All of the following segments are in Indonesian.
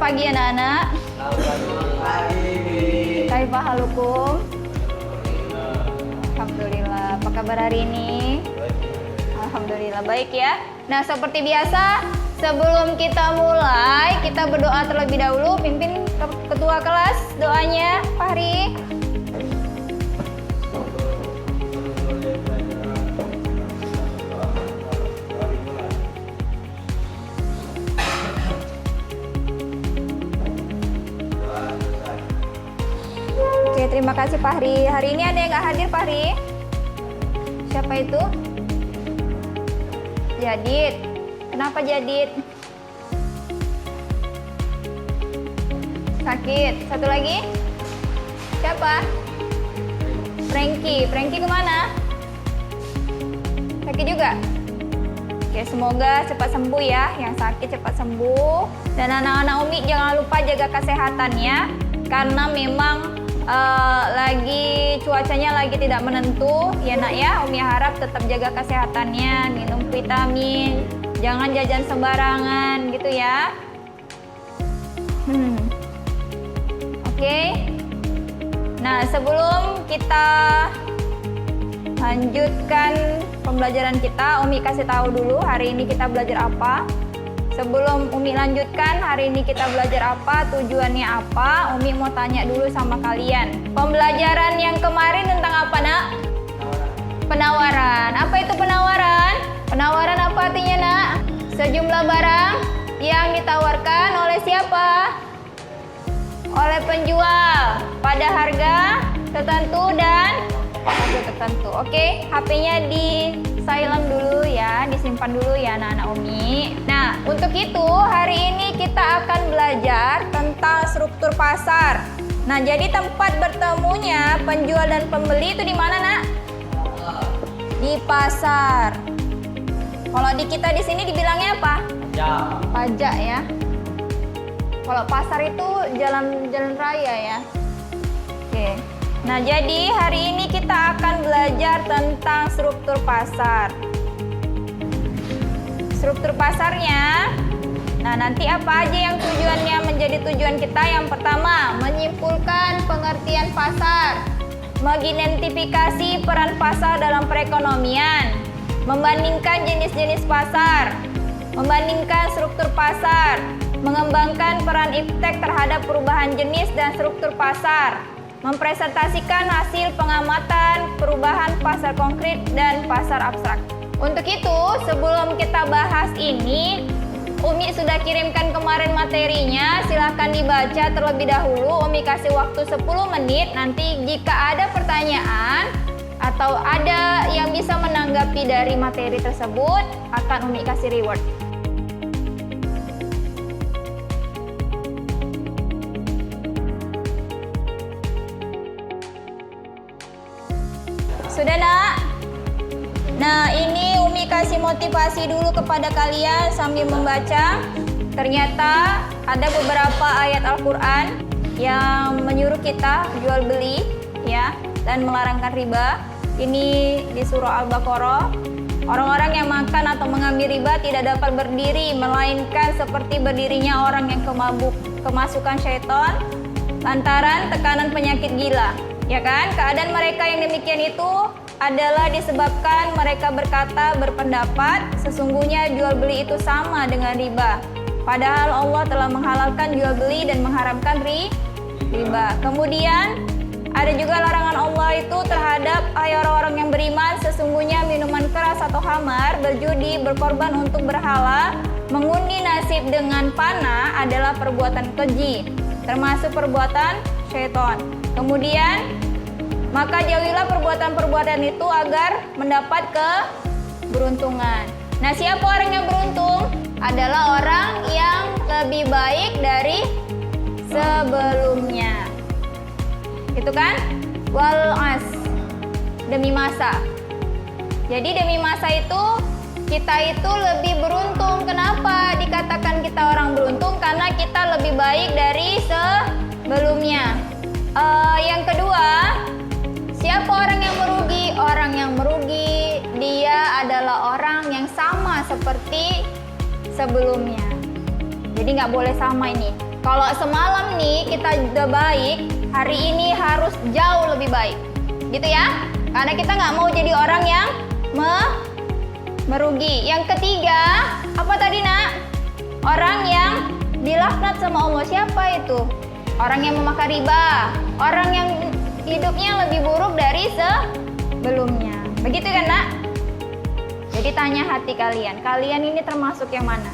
pagi anak-anak. Kaifa halukum? Alhamdulillah. Apa kabar hari ini? Alhamdulillah baik ya. Nah, seperti biasa, sebelum kita mulai, kita berdoa terlebih dahulu. Pimpin ketua kelas doanya, Fahri. Oke, terima kasih Fahri. Hari ini ada yang nggak hadir, Fahri? Siapa itu? Jadid. Kenapa Jadid? Sakit. Satu lagi? Siapa? Frankie. Frankie kemana? Sakit juga? Oke, semoga cepat sembuh ya. Yang sakit cepat sembuh. Dan anak-anak Umi jangan lupa jaga kesehatannya. Karena memang lagi cuacanya lagi tidak menentu ya nak ya. Umi harap tetap jaga kesehatannya, minum vitamin, jangan jajan sembarangan gitu ya. Oke. Nah, sebelum kita lanjutkan pembelajaran kita, Umi kasih tahu dulu hari ini kita belajar apa. Sebelum Umi lanjutkan, hari ini kita belajar apa, tujuannya apa, Umi mau tanya dulu sama kalian. Pembelajaran yang kemarin tentang apa, nak? Penawaran. Apa itu penawaran? Penawaran apa artinya, nak? Sejumlah barang yang ditawarkan oleh siapa? Oleh penjual pada harga tertentu dan harga tertentu. Oke, HP-nya di silent dulu ya, disimpan dulu ya anak-anak Umi. Nah, untuk itu hari ini kita akan belajar tentang struktur pasar. Nah, jadi tempat bertemunya penjual dan pembeli itu di mana, nak? Di pasar. Kalau di kita di sini dibilangnya apa? Pajak. Pajak ya. Kalau pasar itu jalan raya ya. Oke. Nah, jadi hari ini kita akan belajar tentang struktur pasar. Struktur pasarnya, nah nanti apa aja yang tujuannya menjadi tujuan kita? Yang pertama, menyimpulkan pengertian pasar, mengidentifikasi peran pasar dalam perekonomian, membandingkan jenis-jenis pasar, membandingkan struktur pasar, mengembangkan peran iptek terhadap perubahan jenis dan struktur pasar, mempresentasikan hasil pengamatan perubahan pasar konkret dan pasar abstrak. Untuk itu, sebelum kita bahas ini, Umi sudah kirimkan kemarin materinya, silahkan dibaca terlebih dahulu. Umi kasih waktu 10 menit, nanti jika ada pertanyaan atau ada yang bisa menanggapi dari materi tersebut, akan Umi kasih reward. Sudah, nak? Nah, ini Umi kasih motivasi dulu kepada kalian sambil membaca. Ternyata ada beberapa ayat Al-Quran yang menyuruh kita jual beli ya, dan melarangkan riba. Ini di surah Al-Baqarah. Orang-orang yang makan atau mengambil riba tidak dapat berdiri, melainkan seperti berdirinya orang yang kemasukan syaitan lantaran tekanan penyakit gila. Ya kan? Keadaan mereka yang demikian itu adalah disebabkan mereka berpendapat sesungguhnya jual beli itu sama dengan riba. Padahal Allah telah menghalalkan jual beli dan mengharamkan riba. Kemudian ada juga larangan Allah itu terhadap orang-orang yang beriman, sesungguhnya minuman keras atau khamar, berjudi, berkorban untuk berhala, mengundi nasib dengan panah adalah perbuatan keji, termasuk perbuatan syaitan. Kemudian maka jauhilah perbuatan-perbuatan itu agar mendapat keberuntungan. Nah, siapa orang yang beruntung? Adalah orang yang lebih baik dari sebelumnya. Itu kan? Wal as, demi masa. Jadi demi masa itu kita itu lebih beruntung. Kenapa dikatakan kita orang beruntung? Karena kita lebih baik dari sebelumnya. Yang kedua, siapa orang yang merugi? Orang yang merugi dia adalah orang yang sama seperti sebelumnya. Jadi nggak boleh sama ini. Kalau semalam nih kita udah baik, hari ini harus jauh lebih baik. Gitu ya? Karena kita nggak mau jadi orang yang merugi. Yang ketiga, apa tadi nak? Orang yang dilaknat sama Allah. Siapa itu? Orang yang memakan riba. Orang yang hidupnya lebih buruk dari sebelumnya. Begitu kan nak? Jadi tanya hati kalian. Kalian ini termasuk yang mana?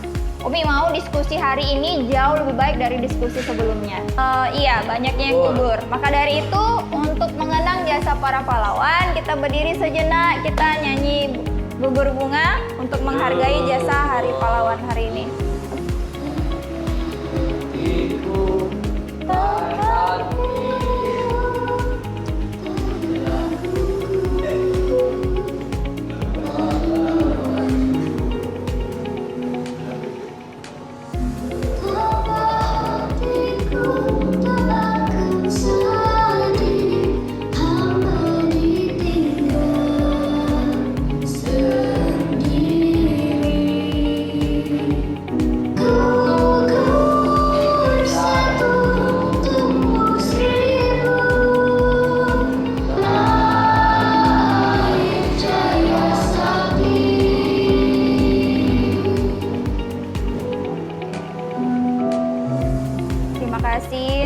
Umi mau diskusi hari ini jauh lebih baik dari diskusi sebelumnya. Iya, banyaknya yang kubur. Maka dari itu, untuk mengenang jasa para pahlawan, kita berdiri sejenak, kita nyanyi gugur bunga untuk menghargai jasa hari pahlawan hari ini.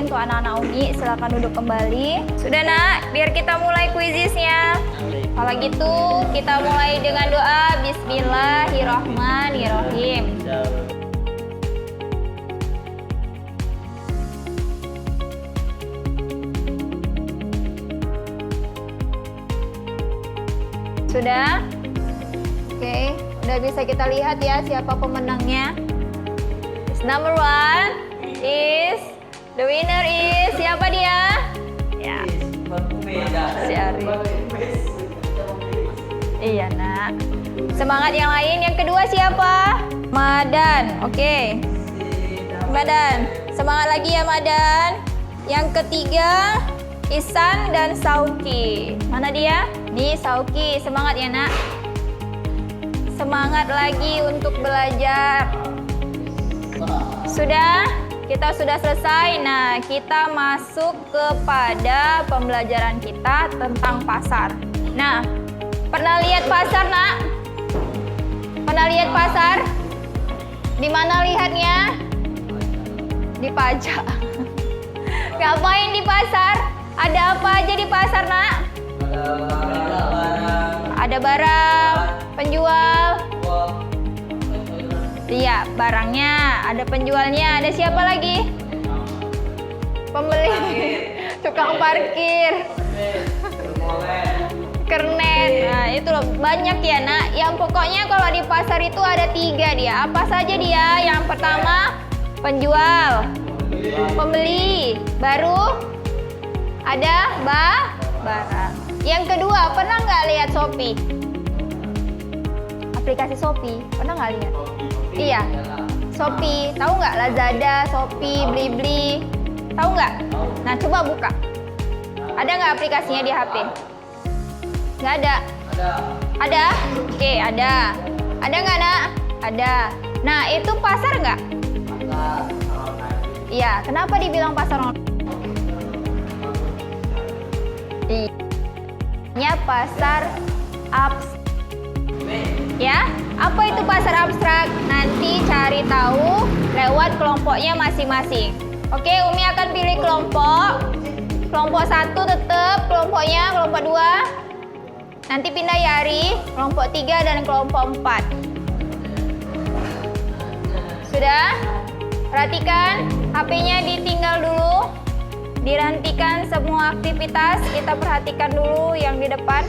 Untuk anak-anak Umi, silakan duduk kembali. Sudah nak, biar kita mulai kuisisnya. Kalau gitu, kita mulai dengan doa Bismillahirrahmanirrahim. Sudah? Oke, udah bisa kita lihat ya siapa pemenangnya. Number 1 is the winner is siapa dia? Ya. Si Ari. Iya nak. Semangat yang lain. Yang kedua siapa? Madan. Oke. Madan. Semangat lagi ya Madan. Yang ketiga Ihsan dan Sauki. Mana dia? Nih Sauki. Semangat ya nak. Semangat lagi untuk belajar. Sudah? Kita sudah selesai. Nah, kita masuk kepada pembelajaran kita tentang pasar. Nah, pernah lihat pasar, nak? Pernah lihat pasar? Di mana lihatnya? Di pajak. Ngapain di pasar? Ada apa aja di pasar, nak? Ada barang, penjual. Iya, barangnya, ada penjualnya, ada siapa lagi? Pembeli, tukang parkir, kernet. Nah, itu loh, banyak ya nak. Yang pokoknya kalau di pasar itu ada 3 dia. Apa saja dia? Yang pertama, penjual, pembeli, baru ada barang. Yang kedua, pernah nggak lihat Shopee? Aplikasi Shopee, pernah nggak lihat? Iya, Shopee, tahu nggak? Lazada, Shopee, Blibli, tahu nggak? Nah, coba buka. Ada nggak aplikasinya di HP? Nggak ada. Ada? Oke, ada. Ada nggak nak? Ada. Nah, itu pasar nggak? Iya. Kenapa dibilang pasar online? Iya. Pasar abstrak. Ya, apa itu pasar abstrak? Nanti cari tahu lewat kelompoknya masing-masing. Oke, Umi akan pilih kelompok. Kelompok 1 tetap kelompoknya, kelompok 2. Nanti pindah ya Ari, kelompok 3 dan kelompok 4. Sudah? Perhatikan, HP-nya ditinggal dulu. Dihentikan semua aktivitas, kita perhatikan dulu yang di depan.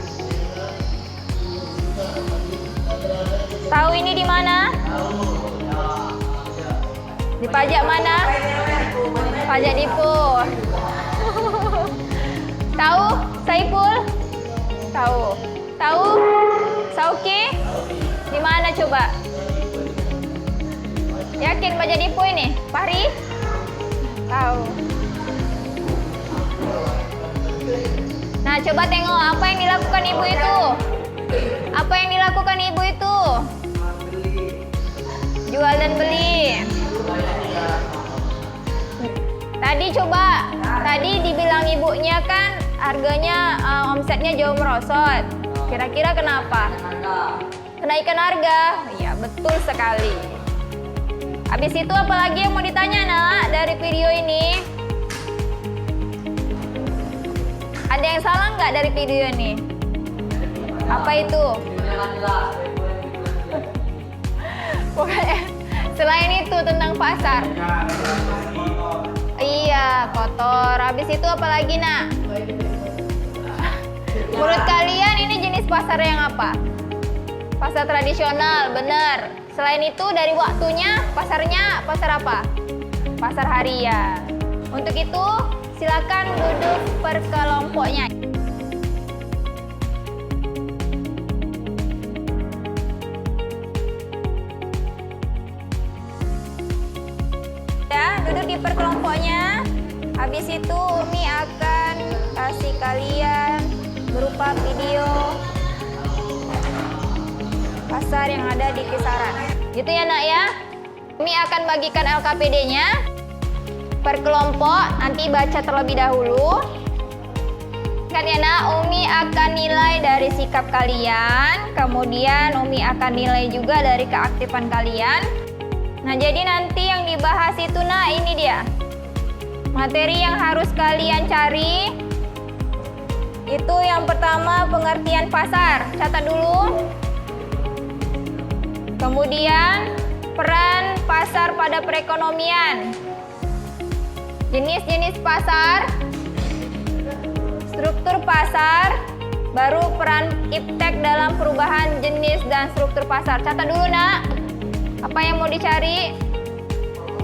Tahu ini di mana? Di pajak mana? Pajak Dipo. Tahu? Saiful? Tahu. Tahu? Sauki? Di mana coba? Yakin pajak Dipo ini? Fahri? Tahu. Nah, coba tengok apa yang dilakukan ibu itu. Apa yang dilakukan ibu itu? Jual dan beli. Umi coba. Tadi dibilang ibunya kan harganya omsetnya jauh merosot. Kira-kira kenapa? Kenaikan harga. Iya, betul sekali. Habis itu apalagi yang mau ditanya nak dari video ini? Ada yang salah nggak dari video ini? Apa itu? Pokoknya selain itu tentang pasar. Iya, kotor. Habis itu apalagi nak? Menurut kalian ini jenis pasar yang apa? Pasar tradisional, bener. Selain itu dari waktunya, pasarnya pasar apa? Pasar harian. Untuk itu silakan duduk per kelompoknya. Ya, duduk di per kelompoknya. Habis itu Umi akan kasih kalian berupa video pasar yang ada di kisaran. Gitu ya nak ya. Umi akan bagikan LKPD-nya per kelompok, nanti baca terlebih dahulu. Kan ya nak, Umi akan nilai dari sikap kalian, kemudian Umi akan nilai juga dari keaktifan kalian. Nah jadi nanti yang dibahas itu nak, ini dia materi yang harus kalian cari. Itu yang pertama pengertian pasar, catat dulu. Kemudian peran pasar pada perekonomian, jenis-jenis pasar, struktur pasar, baru peran iptek dalam perubahan jenis dan struktur pasar. Catat dulu nak, apa yang mau dicari.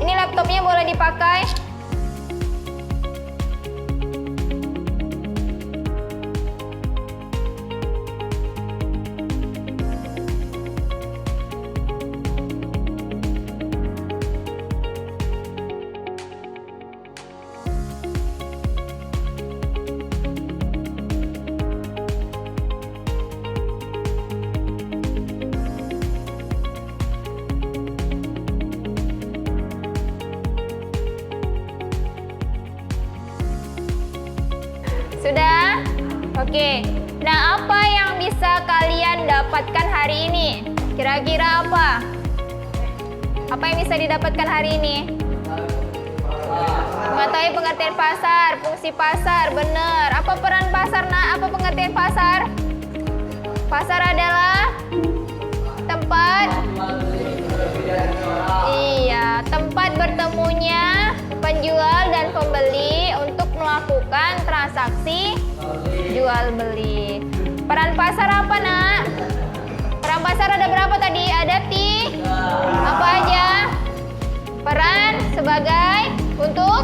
Ini laptopnya boleh dipakai. Sudah? Oke. Nah, apa yang bisa kalian dapatkan hari ini? Kira-kira apa? Apa yang bisa didapatkan hari ini? Mengetahui pengertian pasar, fungsi pasar, benar. Apa peran pasar, nak? Apa pengertian pasar? Pasar adalah tempat, iya, tempat bertemunya penjual dan pembeli untuk melakukan transaksi jual beli. Peran pasar apa nak? Peran pasar ada berapa tadi? Ada apa aja? Peran sebagai untuk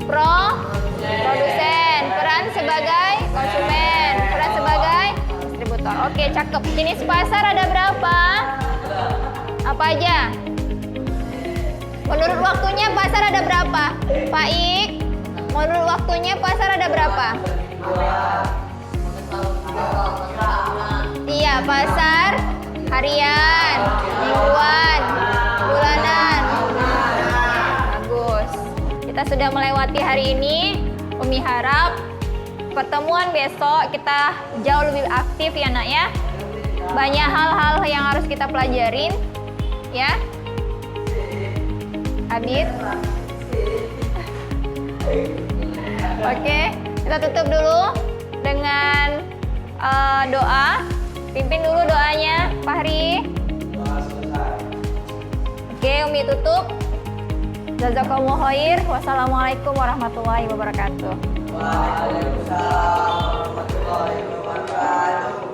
produsen, peran sebagai konsumen, peran sebagai distributor. Oke, cakep. Jenis pasar ada berapa? Apa aja? Menurut waktunya pasar ada berapa? Pak Ik, menurut waktunya pasar ada berapa? Iya, pasar harian, mingguan, bulanan. Bagus. Kita sudah melewati hari ini. Umi harap pertemuan besok kita jauh lebih aktif ya nak ya. Banyak hal-hal yang harus kita pelajarin ya. Habis. Oke, kita tutup dulu dengan doa. Pimpin dulu doanya, Fahri. Oke, Umi tutup. Jazakallahu khair. Wassalamualaikum warahmatullahi wabarakatuh. Waalaikumsalam warahmatullahi wabarakatuh.